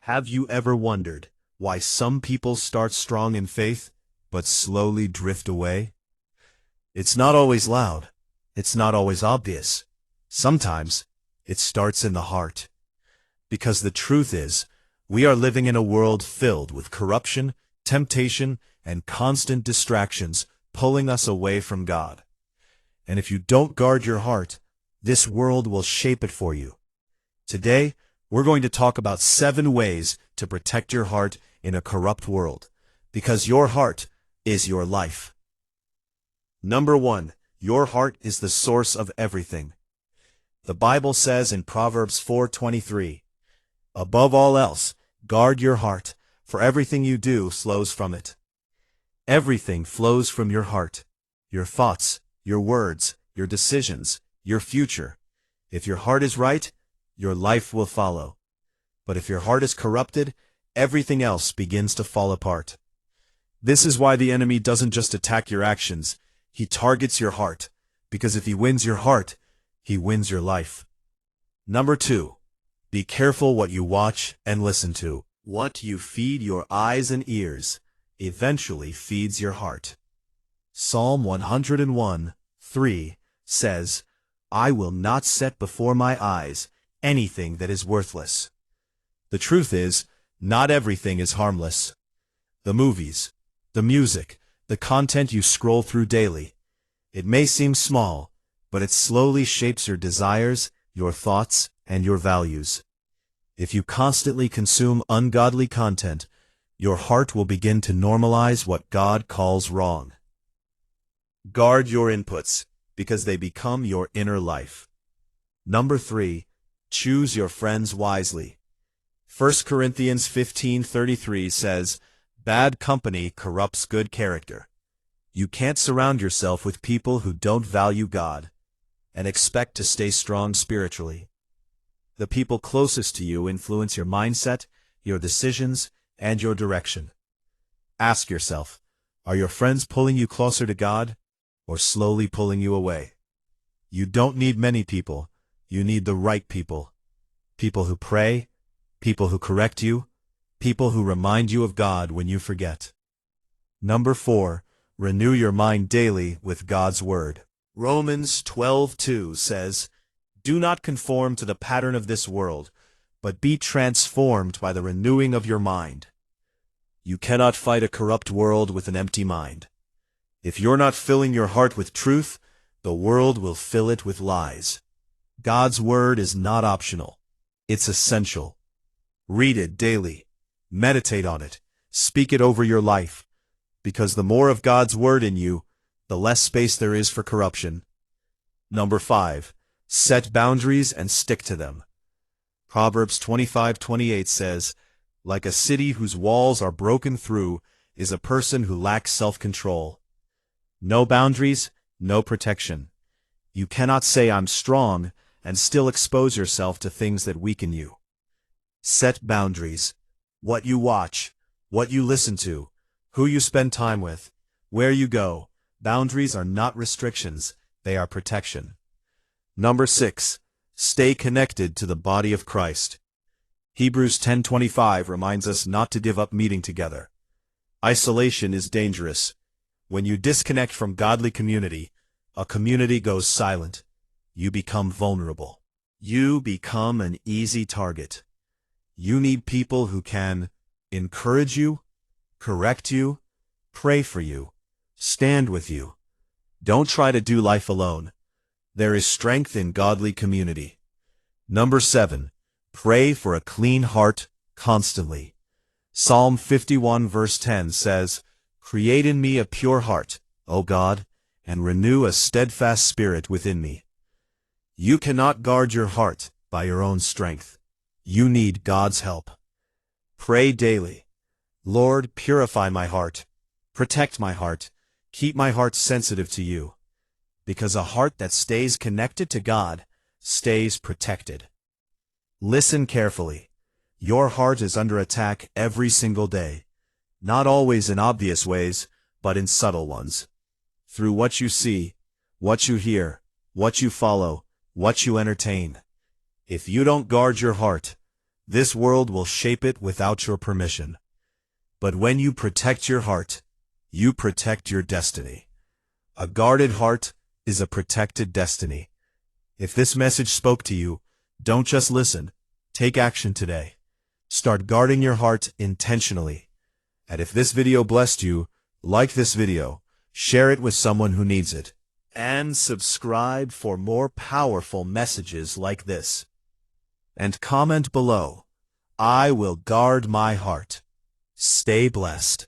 Have you ever wondered why some people start strong in faith, but slowly drift away? It's not always loud. It's not always obvious. Sometimes it starts in the heart. Because the truth is, we are living in a world filled with corruption, temptation, and constant distractions pulling us away from God. And if you don't guard your heart, this world will shape it for you. Today, we're going to talk about 7 ways to protect your heart in a corrupt world, because your heart is your life. Number 1, your heart is the source of everything. The Bible says in Proverbs 4:23, "Above all else, guard your heart, for everything you do flows from it." Everything flows from your heart. Your thoughts, your words, your decisions, your future. If your heart is right, your life will follow. But if your heart is corrupted, everything else begins to fall apart. This is why the enemy doesn't just attack your actions, he targets your heart, because if he wins your heart, he wins your life. Number 2, be careful what you watch and listen to. What you feed your eyes and ears eventually feeds your heart. Psalm 101:3 says, "I will not set before my eyes anything that is worthless." The truth is, not everything is harmless. The movies, the music, the content you scroll through daily. It may seem small, but it slowly shapes your desires, your thoughts, and your values. If you constantly consume ungodly content, your heart will begin to normalize what God calls wrong. Guard your inputs, because they become your inner life. Number 3, choose your friends wisely. 1 Corinthians 15:33 says, "Bad company corrupts good character." You can't surround yourself with people who don't value God and expect to stay strong spiritually. The people closest to you influence your mindset, your decisions, and your direction. Ask yourself, are your friends pulling you closer to God or slowly pulling you away? You don't need many people. You need the right people. People who pray, people who correct you, people who remind you of God when you forget. Number 4, renew your mind daily with God's Word. Romans 12:2 says, "Do not conform to the pattern of this world, but be transformed by the renewing of your mind." You cannot fight a corrupt world with an empty mind. If you're not filling your heart with truth, the world will fill it with lies. God's Word is not optional. It's essential. Read it daily. Meditate on it. Speak it over your life. Because the more of God's Word in you, the less space there is for corruption. Number 5, set boundaries and stick to them. Proverbs 25:28 says, "Like a city whose walls are broken through is a person who lacks self-control." No boundaries, no protection. You cannot say "I'm strong" and still expose yourself to things that weaken you. Set boundaries. What you watch, what you listen to, who you spend time with, where you go. Boundaries are not restrictions, they are protection. Number 6, stay connected to the body of Christ. Hebrews 10:25 reminds us not to give up meeting together. Isolation is dangerous. When you disconnect from godly community, a community goes silent. You become vulnerable. You become an easy target. You need people who can encourage you, correct you, pray for you, stand with you. Don't try to do life alone. There is strength in godly community. Number 7, pray for a clean heart constantly. Psalm 51:10 says, "Create in me a pure heart, O God, and renew a steadfast spirit within me." You cannot guard your heart by your own strength. You need God's help. Pray daily. Lord, purify my heart. Protect my heart. Keep my heart sensitive to you. Because a heart that stays connected to God stays protected. Listen carefully. Your heart is under attack every single day. Not always in obvious ways, but in subtle ones. Through what you see, what you hear, what you follow, what you entertain. If you don't guard your heart, This world will shape it without your permission. But when you protect your heart, you protect your destiny. A guarded heart is a protected destiny. If this message spoke to you, don't just listen. Take action today. Start guarding your heart intentionally. And if this video blessed you, like this video, share it with someone who needs it, and subscribe for more powerful messages like this. And comment below, I will guard my heart. Stay blessed.